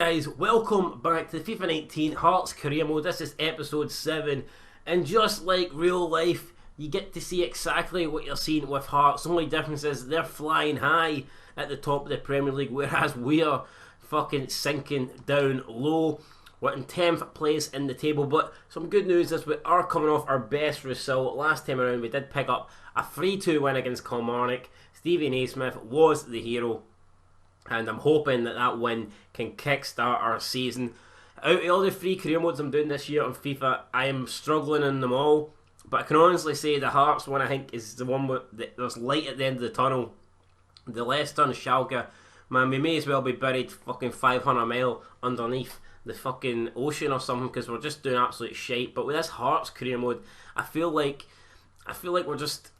Guys, welcome back to FIFA 19 Hearts Career Mode. This is episode 7, and just like real life, you get to see exactly what you're seeing with Hearts. The only difference is they're flying high at the top of the Premier League, whereas we are fucking sinking down low. We're in 10th place in the table, but some good news is we are coming off our best result. Last time around we did pick up a 3-2 win against Kilmarnock. Stevie Naismith was the hero, and I'm hoping that that win can kickstart our season. Out of all the 3 career modes I'm doing this year on FIFA, I am struggling in them all. But I can honestly say the Hearts one, I think, is the one where there's light at the end of the tunnel. The Leicester and Schalke, man, we may as well be buried fucking 500 mile underneath the fucking ocean or something, because we're just doing absolute shite. But with this Hearts career mode, I feel like we're just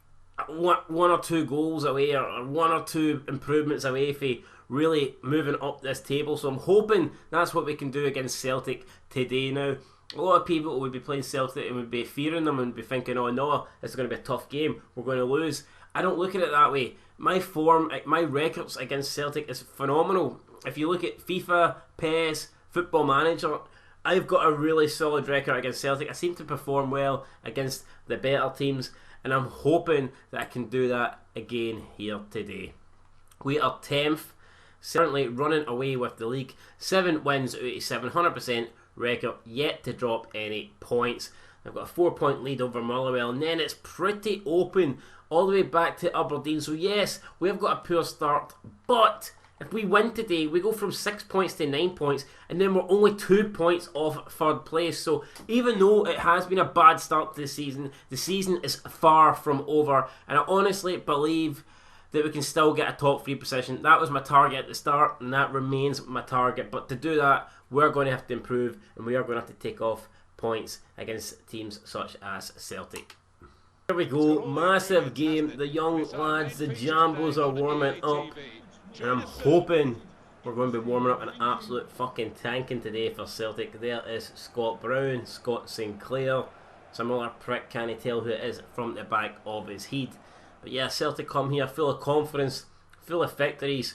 one or two goals away, or one or two improvements away for really moving up this table. So I'm hoping that's what we can do against Celtic today. Now, a lot of people would be playing Celtic and would be fearing them and be thinking, oh no, this is going to be a tough game, we're going to lose. I don't look at it that way. My form, my records against Celtic is phenomenal. If you look at FIFA, PES, Football Manager, I've got a really solid record against Celtic. I seem to perform well against the better teams, and I'm hoping that I can do that again here today. We are 10th, certainly running away with the league. 7 wins out of 7, 100% record, yet to drop any points. I've got a 4-point lead over Motherwell, and then it's pretty open all the way back to Aberdeen. So yes, we have got a poor start, but if we win today, we go from 6 points to 9 points, and then we're only 2 points off 3rd place. So even though it has been a bad start to the season is far from over, and I honestly believe that we can still get a top 3 position. That was my target at the start, and that remains my target. But to do that, we're going to have to improve, and we are going to have to take off points against teams such as Celtic. Here we go, massive game. The young lads, the Jambos, are warming up, and I'm hoping we're going to be warming up an absolute fucking tanking today for Celtic. There is Scott Brown, Scott Sinclair. Some other prick, can't tell who it is from the back of his head. But yeah, Celtic come here full of confidence, full of victories,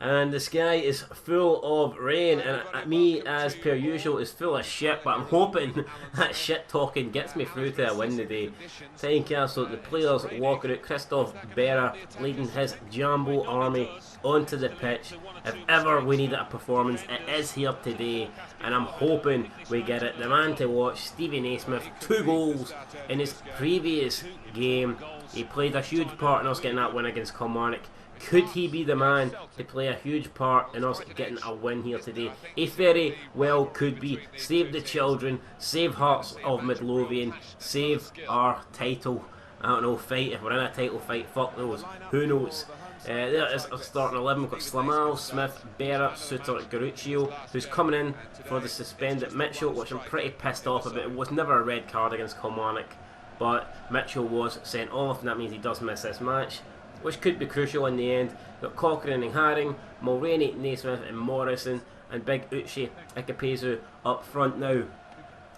and the sky is full of rain, and me, as per usual, is full of shit. But I'm hoping that shit talking gets me through to a win today. Tynecastle, the players walking out, Christoph Berra leading his Jambo army onto the pitch. If ever we need a performance, it is here today, and I'm hoping we get it. The man to watch, Stevie Naismith, 2 goals in his previous game. He played a huge part in us getting that win against Kilmarnock. Could he be the man to play a huge part in us getting a win here today? He very well could be. Save the children, save Hearts of Midlothian, save our title, I don't know, fight. If we're in a title fight, fuck knows, who knows. There is our starting 11. We've got Slamal, Smith, Berra, Suter, Garuccio, who's coming in for the suspended Mitchell, which I'm pretty pissed off about. It was never a red card against Kilmarnock, but Mitchell was sent off, and that means he does miss this match, which could be crucial in the end. We've got Cochrane and Haring, Mulroney, Naismith and Morrison, and Big Uche Ikepezu up front. Now,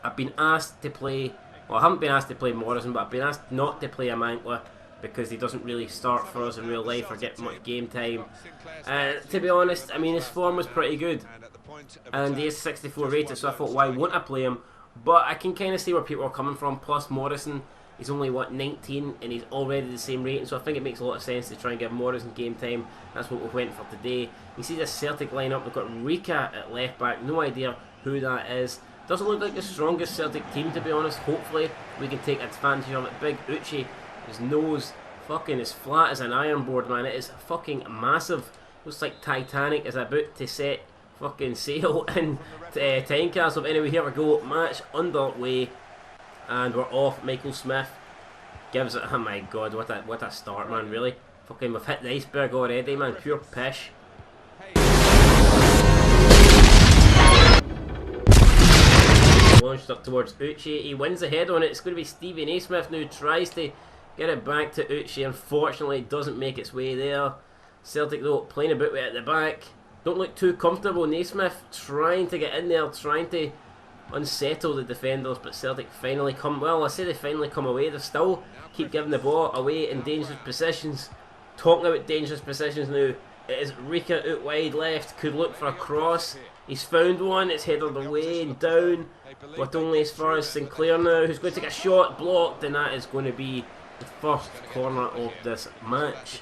I've been asked to play, well, I haven't been asked to play Morrison, but I've been asked not to play Amankla because he doesn't really start for us in real life or get much game time. To be honest, I mean, his form was pretty good, and he is 64 rated, so I thought, why won't I play him? But I can kind of see where people are coming from. Plus Morrison, he's only, what, 19, and he's already the same rating, so I think it makes a lot of sense to try and give Morrison game time. That's what we went for today. You see this Celtic lineup, we've got Rika at left back, no idea who that is. Doesn't look like the strongest Celtic team, to be honest. Hopefully we can take advantage of it. Big Uche, his nose fucking as flat as an iron board, man. It is fucking massive. Looks like Titanic is about to set fucking sail in Tynecastle. Anyway, here we go, match underway, and we're off. Michael Smith gives it, oh my god, what a start, man, really. Fucking, we've hit the iceberg already, man, pure pish. Launched up towards Uche, he wins the head on it. It's going to be Stevie Naismith now, tries to get it back to Uche, unfortunately it doesn't make its way there. Celtic though, playing about with it at the back. Don't look too comfortable. Naismith trying to get in there, trying to unsettle the defenders, but Celtic finally come, well, I say they finally come away. They still keep giving the ball away in dangerous positions. Talking about dangerous positions now, it is Rika out wide left, could look for a cross. He's found one, it's headed away and down, but only as far as Sinclair now, who's going to take a shot, blocked, and that is going to be the first corner of this match.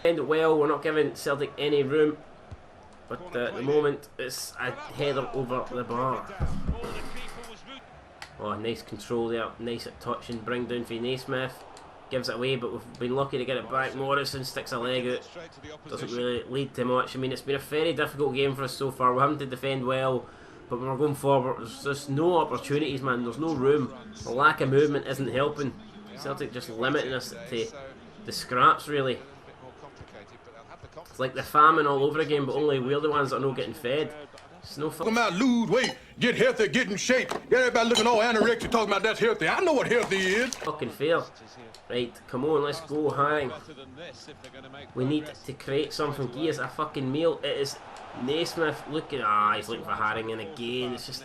End it well, we're not giving Celtic any room, but at the moment it's a header over the bar. Oh, nice control there, nice at touch and bring down for Naismith. Gives it away, but we've been lucky to get it back. Morrison sticks a leg out, doesn't really lead to much. I mean, it's been a very difficult game for us so far. We're having to defend well, but when we're going forward, there's just no opportunities, man. There's no room. The lack of movement isn't helping. Celtic just limiting us to the scraps, really. It's like the famine all over again, but only we're the ones that are not getting fed. It's no fun. Come out, lose weight, get healthy, get in shape. Get everybody looking all anorexic, talking about that's healthy. I know what healthy is. Fucking fair. Right, come on, let's go, Haring. We need to create something. He is a fucking meal. It is Naismith looking. He's looking for Haring in again. It's just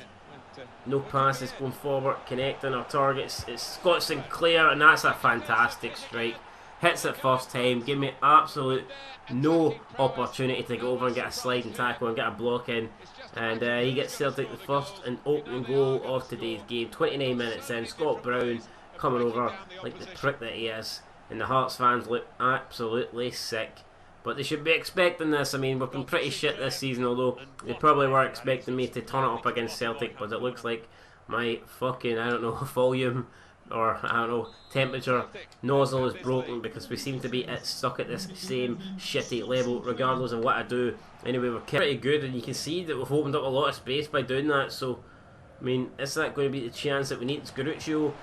no passes going forward, connecting our targets. It's Scott Sinclair, and that's a fantastic strike. Hits it first time, give me absolute no opportunity to go over and get a sliding tackle and get a block in. And he gets Celtic the first and opening goal of today's game. 29 minutes in, Scott Brown coming over like the prick that he is. And the Hearts fans look absolutely sick. But they should be expecting this. I mean, we've been pretty shit this season, although they probably were expecting me to turn it up against Celtic. But it looks like my fucking, I don't know, volume or I don't know, temperature nozzle is broken, because we seem to be stuck at this same shitty level regardless of what I do. Anyway, we're pretty good, and you can see that we've opened up a lot of space by doing that. So I mean, is that going to be the chance that we need? Scaruccio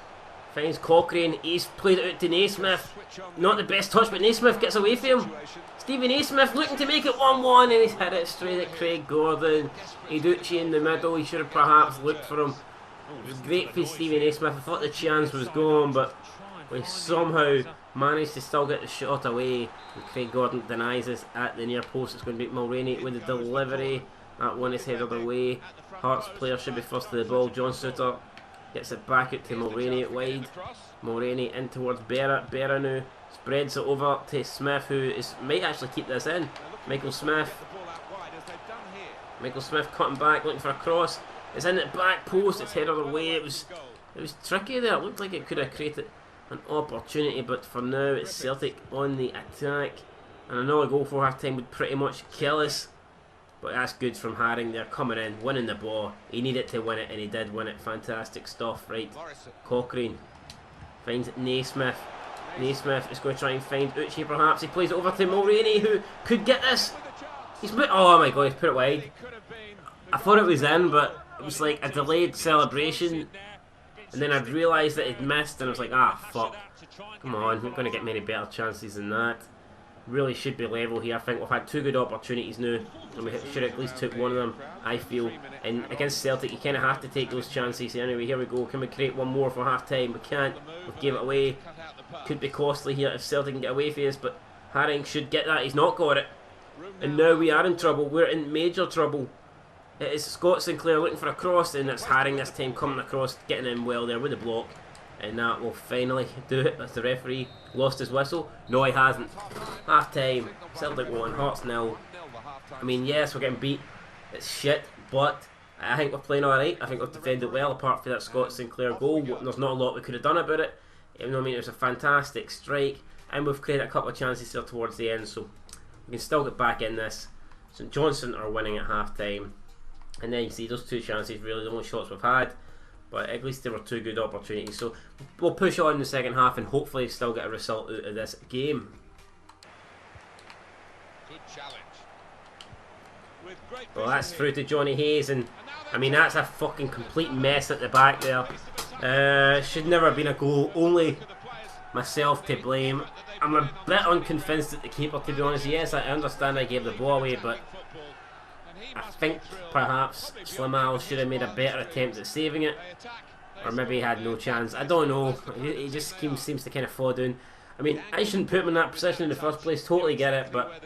finds Cochrane, he's played it out to Naismith. Not the best touch, but Naismith gets away from him. Stevie Naismith looking to make it 1-1, and he's hit it straight at Craig Gordon. Iducci in the middle, he should have perhaps looked for him. It was great for Stevie Naismith. I thought the chance was gone, but we somehow managed to still get the shot away, and Craig Gordon denies us at the near post. It's going to be Mulroney with the delivery. That one is headed away. Hearts player should be first to the ball. John Suter gets it back out to Mulroney at wide. Mulroney in towards Berra. Berra now spreads it over to Smith, who might actually keep this in. Michael Smith cutting back, looking for a cross. It's in the back post, it's headed away. It was tricky there. It looked like it could have created an opportunity, but for now it's Celtic on the attack. And another goal for half time would pretty much kill us. But that's good from Haring there, coming in, winning the ball. He needed to win it, and he did win it. Fantastic stuff. Right, Cochrane finds Naismith. Naismith is going to try and find Uchi perhaps. He plays it over to Mulroney, who could get this. Oh my god, he's put it wide. I thought it was in, but it was like a delayed celebration, and then I'd realised that he'd missed, and I was like, fuck. Come on, we're not going to get many better chances than that. Really should be level here. I think we've had two good opportunities now, and we should have at least took one of them, I feel. And against Celtic, you kind of have to take those chances. Anyway, here we go. Can we create one more for half time? We can't. We gave it away. Could be costly here if Celtic can get away from us, but Haring should get that. He's not got it. And now we are in trouble. We're in major trouble. It is Scott Sinclair looking for a cross, and it's Haring this time coming across, getting in well there with the block. And that will finally do it. That's the referee lost his whistle. No, he hasn't. Half time, Celtic 1, Hearts 0. I mean, yes, we're getting beat. It's shit, but I think we're playing alright. I think we've defended well, apart from that Scott Sinclair goal. There's not a lot we could have done about it. Even though, I mean, it was a fantastic strike, and we've created a couple of chances there towards the end, so we can still get back in this. St Johnstone are winning at half time. And then you see those two chances, really the only shots we've had, but at least there were two good opportunities. So we'll push on in the second half and hopefully still get a result out of this game. Good challenge. Well, that's through to Johnny Hayes, and I mean, that's a fucking complete mess at the back there. Should never have been a goal, only myself to blame. I'm a bit unconvinced at the keeper, to be honest. Yes, I understand I gave the ball away, but I think perhaps Slimal should have made a better attempt at saving it, or maybe he had no chance. I don't know. He just seems to kind of fall down. I mean, I shouldn't put him in that position in the first place. Totally get it, but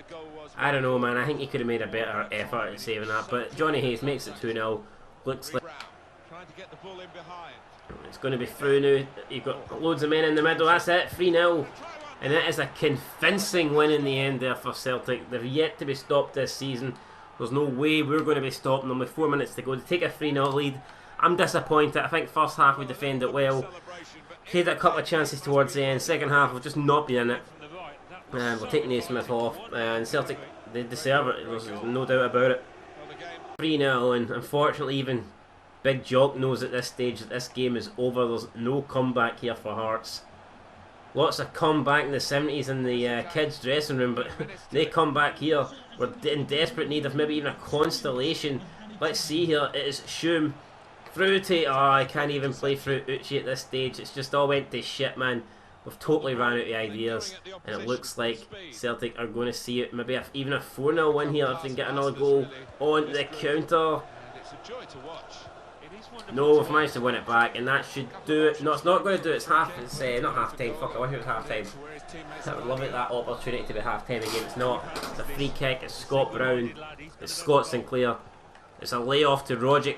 I don't know, man. I think he could have made a better effort at saving that. But Johnny Hayes makes it 2-0. Looks like it's going to be through now. You've got loads of men in the middle. That's it. 3-0. And it is a convincing win in the end there for Celtic. They've yet to be stopped this season. There's no way we're going to be stopping them with 4 minutes to go. To take a 3-0 lead, I'm disappointed. I think first half we defended well. Had a couple of chances towards the end. Second half we'll just not be in it. And we'll take Naismith off. And Celtic, they deserve it. There's no doubt about it. 3-0, and unfortunately even Big Jock knows at this stage that this game is over. There's no comeback here for Hearts. Lots of comeback in the 70s in the kids' dressing room, but they come back here. We're in desperate need of maybe even a constellation. Let's see here. It is Shum. Through to... Oh, I can't even play through Uchi at this stage. It's just all went to shit, man. We've totally ran out of ideas. And it looks like Celtic are going to see it. Maybe even a 4-0 win here if they can get another goal on the counter. No, we've managed to win it back, and that should do it. No, it's not going to do it. It's half. It's not half time. Fuck, I wish it was half time. I would love it, that opportunity to be half time again. It's not. It's a free kick. It's Scott Brown. It's Scott Sinclair. It's a layoff to Rogic.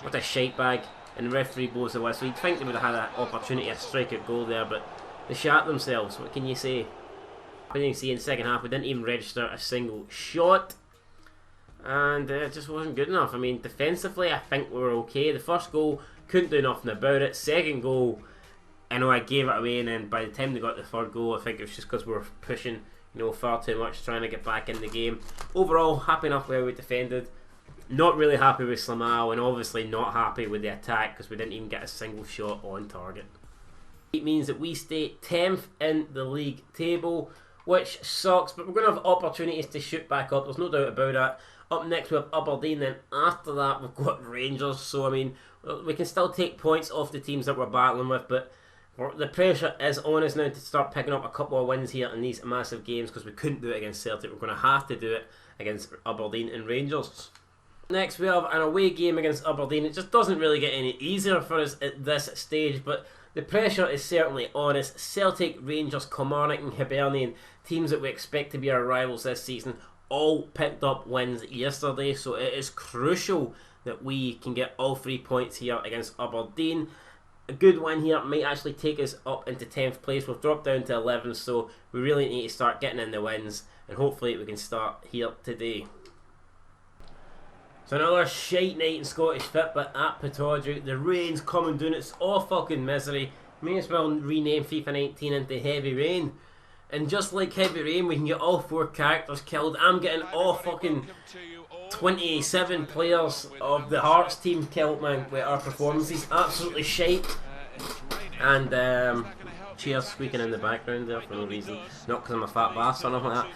What a shite bag. And the referee blows the whistle. You'd think they would have had an opportunity to strike a goal there, but they shat themselves. What can you say? But you can see in the second half, we didn't even register a single shot. And it just wasn't good enough. I mean, defensively, I think we were okay. The first goal, couldn't do nothing about it. Second goal, I know I gave it away, and then by the time they got the third goal, I think it was just because we were pushing, far too much, trying to get back in the game. Overall, happy enough where we defended. Not really happy with Slamal, and obviously not happy with the attack because we didn't even get a single shot on target. It means that we stay 10th in the league table, which sucks, but we're going to have opportunities to shoot back up. There's no doubt about that. Up next we have Aberdeen, then after that we've got Rangers, so I mean, we can still take points off the teams that we're battling with, but the pressure is on us now to start picking up a couple of wins here in these massive games because we couldn't do it against Celtic. We're going to have to do it against Aberdeen and Rangers. Next we have an away game against Aberdeen. It just doesn't really get any easier for us at this stage, but the pressure is certainly on us. Celtic, Rangers, Kilmarnock and Hibernian, teams that we expect to be our rivals this season, all picked up wins yesterday, so it is crucial that we can get all 3 points here against Aberdeen. A good win here might actually take us up into 10th place. We've dropped down to 11th, so we really need to start getting in the wins, and hopefully we can start here today. So another shite night in Scottish Football at Pittodrie. The rain's coming down, it's all fucking misery. May as well rename FIFA 19 into Heavy Rain. And just like Heavy Rain, we can get all 4 characters killed. I'm getting all fucking 27 players of the Hearts team killed, man, with our performances. Absolutely shite. And cheers squeaking in the background there for no reason. Not because I'm a fat bastard or anything like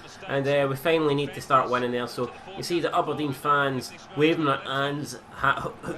that. And we finally need to start winning there. So you see the Aberdeen fans waving their hands.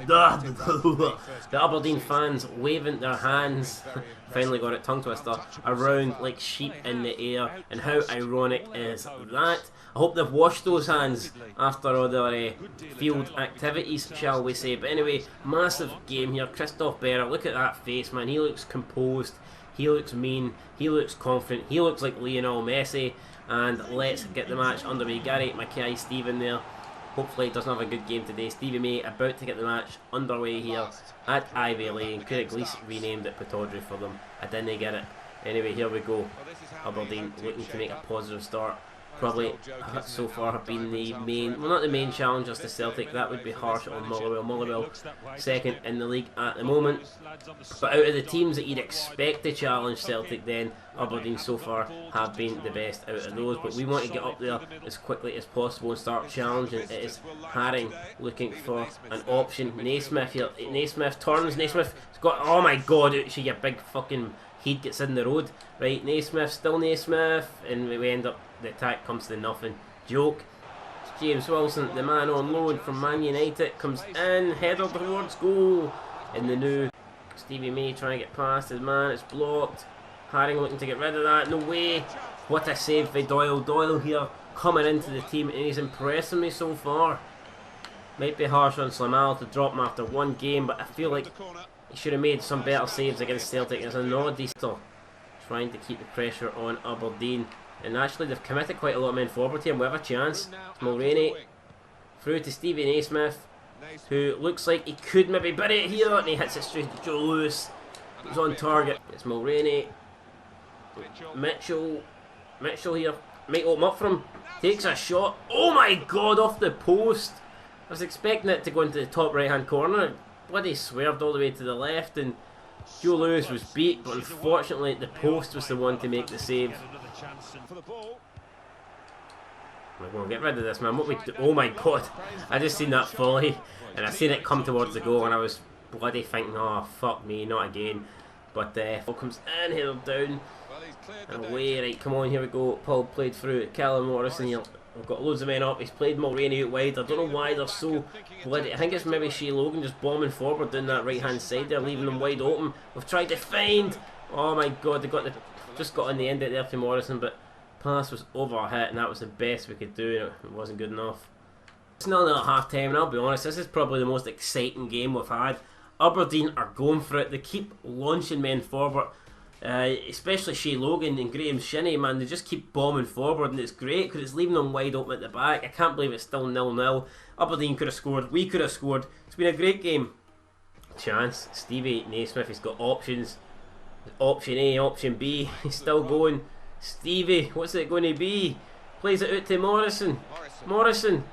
The Aberdeen fans waving their hands. Finally got it, tongue twister, around like sheep in the air. And how ironic is that? I hope they've washed those hands after all their field activities, shall we say. But anyway, massive game here. Christoph Berra, look at that face, man. He looks composed. He looks mean, he looks confident, he looks like Lionel Messi, and let's get the match underway. Gary Mackay, Stephen there, hopefully doesn't have a good game today. Stevie May about to get the match underway here at Ivy Lane. Could have at least renamed it Pittodrie for them. I didn't get it. Anyway, here we go. Aberdeen looking to make a positive start. Probably so far have been the main, well, not the main challengers to Celtic. That would be harsh on Motherwell. Motherwell second in the league at the moment, but out of the teams that you'd expect to challenge Celtic, then Aberdeen so far have been the best out of those. But we want to get up there as quickly as possible and start challenging. It is Haring looking for an option. Naismith here. Naismith turns. Naismith's got, oh my god, actually you big fucking heat gets in the road. Right, Naismith, still Naismith, and we end up, the attack comes to nothing. Joke. It's James Wilson, the man on loan from Man United, comes in, header towards goal in the new. Stevie May trying to get past his man, it's blocked. Haring looking to get rid of that, no way. What a save by Doyle. Doyle here coming into the team, and he's impressing me so far. Might be harsh on Slamal to drop him after one game, but I feel like he should have made some better saves against Celtic. There's a Noddy still trying to keep the pressure on Aberdeen. And actually they've committed quite a lot of men forward here, and we have a chance. It's Mulroney through to Stevie Naismith, who looks like he could maybe bury it here, and he hits it straight to Joe Lewis. He's on target. It's Mulroney. Mitchell here might open up for him. Takes a shot. Oh my god, off the post. I was expecting it to go into the top right hand corner. It bloody swerved all the way to the left, and Joe Lewis was beat, but unfortunately the post was the one to make the save. We're going to get rid of this, man. What we do? Oh my god, I just seen that volley and I seen it come towards the goal, and I was bloody thinking, oh fuck me, not again. But ball comes in, headed down and away. Right, come on, here we go. Paul played through it. Callum Morrison here. We've got loads of men up. He's played Mulroney out wide. I don't know why they're so bloody. I think it's maybe Shea Logan just bombing forward down that right hand side there, leaving them wide open. We've tried to find. Oh my god, they got just got on the end of it there to Morrison, but pass was overhit, and that was the best we could do. It wasn't good enough. It's not at half time, and I'll be honest, this is probably the most exciting game we've had. Aberdeen are going for it. They keep launching men forward. Especially Shea Logan and Graham Shinney, man, they just keep bombing forward, and it's great because it's leaving them wide open at the back. I can't believe it's still 0-0. Aberdeen could have scored, we could have scored. It's been a great game. Chance, Stevie Naismith, he's got options. Option A, option B, he's still going. Stevie, what's it going to be? Plays it out to Morrison. Morrison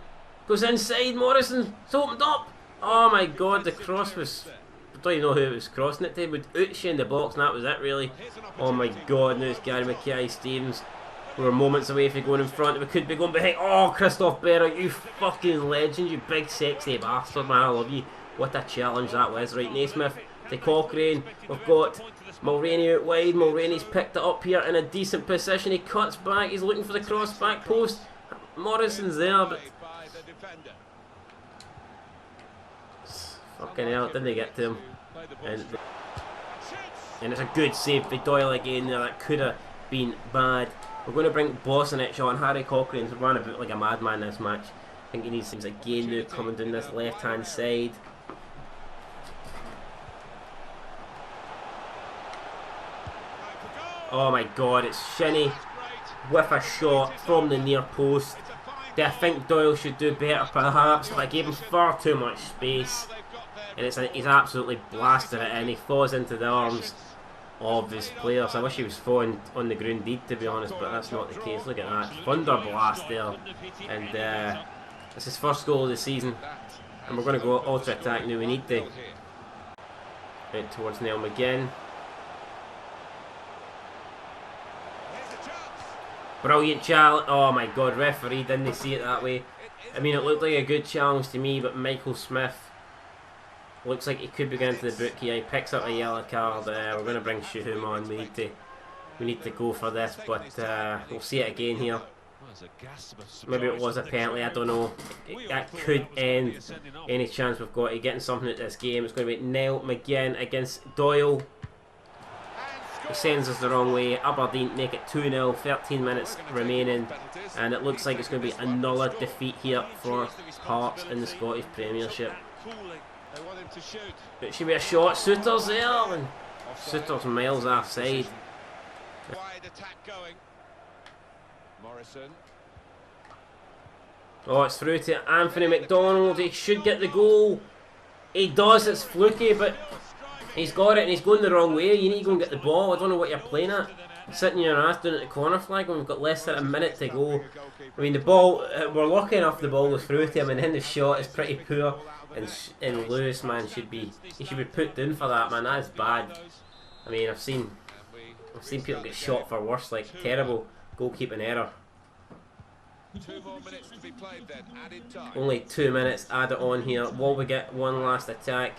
goes inside, Morrison, it's opened up. Oh my god, the cross was... I don't even know who it was crossing it to, with Uchi in the box, and that was it really. Oh my god, now it's Gary Mackay-Stevens. We were moments away from going in front, we could be going behind. Oh, Christoph Berra, you fucking legend, you big sexy bastard, man, I love you. What a challenge that was. Right, Naismith to Cochrane. We've got Mulroney out wide. Mulroney's picked it up here in a decent position. He cuts back, he's looking for the cross back post. Morrison's there, but... Fucking hell, didn't they get to him? And it's a good save by Doyle again there. That could have been bad. We're going to bring Bosnich on. Harry Cochrane's run about like a madman this match. I think he needs things again now coming down this left hand side. Oh my god, it's Shinney with a shot from the near post. I think Doyle should do better perhaps, but I gave him far too much space. And he's absolutely blasted it in. He falls into the arms of his players. I wish he was falling on the ground deed, to be honest, but that's not the case. Look at that thunder blast there, and it's his first goal of the season. And we're going to go ultra attack now. We need to out towards Neil McGinn. Brilliant challenge. Oh my god, referee didn't see it that way. I mean, it looked like a good challenge to me, but Michael Smith looks like he could be going to the book here. He picks up a yellow card. We're going to bring Shuhum on. We need to go for this, but we'll see it again here. Maybe it was a penalty, I don't know. That could end any chance we've got of getting something at this game. It's going to be Neil McGinn against Doyle. He sends us the wrong way. Aberdeen make it 2-0, 13 minutes remaining, and it looks like it's going to be another defeat here for Hearts in the Scottish Premiership. It should be a shot. Suter's there, and Suter's miles offside. Oh, it's through to Anthony McDonald. He should get the goal. He does. It's fluky, but he's got it, and he's going the wrong way. You need to go and get the ball. I don't know what you're playing at. Sitting your ass down at the corner flag when we've got less than a minute to go. I mean, the ball, we're lucky enough the ball was through to him, and then the shot is pretty poor. And Lewis, man, he should be put down for that, man. That is bad. I mean, I've seen people get shot for worse, like terrible goalkeeping error. 2 more minutes to be played then, added time. Only 2 minutes added on here. Will we get one last attack?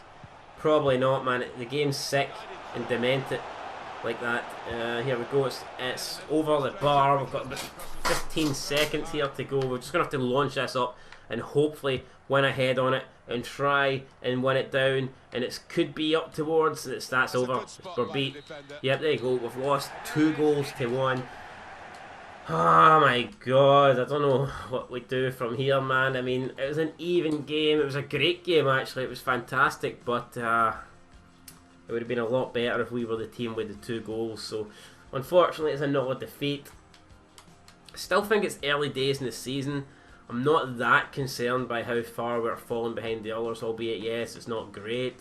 Probably not, man. The game's sick and demented like that. Here we go. It's over the bar. We've got about 15 seconds here to go. We're just going to have to launch this up and hopefully win ahead on it and try and win it down. And it could be up towards. That's over. We're beat. Yep, there you go. We've lost 2 goals to 1. Oh my god, I don't know what we do from here, man. I mean, it was an even game. It was a great game, actually. It was fantastic, but it would have been a lot better if we were the team with the 2 goals. So, unfortunately, it's another defeat. I still think it's early days in the season. I'm not that concerned by how far we're falling behind the others, albeit, yes, it's not great.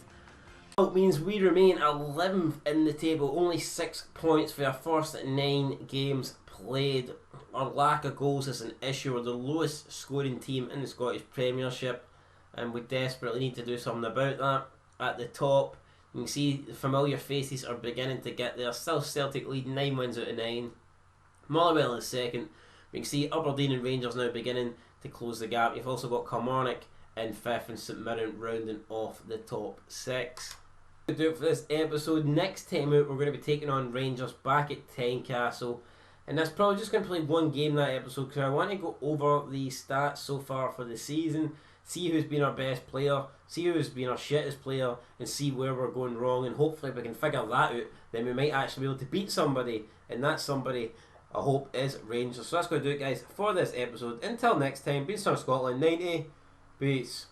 It means we remain 11th in the table, only 6 points for our first 9 games played. Our lack of goals is an issue. We're the lowest scoring team in the Scottish Premiership, and we desperately need to do something about that. At the top, you can see the familiar faces are beginning to get there. Still Celtic lead 9 wins out of 9. Motherwell is second. We can see Aberdeen and Rangers now beginning to close the gap. You've also got Kilmarnock in 5th and St Mirren rounding off the top 6. To do it for this episode. Next time out, we're going to be taking on Rangers back at Tynecastle, and that's probably just going to play one game that episode because I want to go over the stats so far for the season, see who's been our best player, see who's been our shittest player, and see where we're going wrong, and hopefully if we can figure that out, then we might actually be able to beat somebody, and that somebody, I hope, is Rangers. So that's going to do it, guys, for this episode. Until next time, been Star Scotland 90. Peace.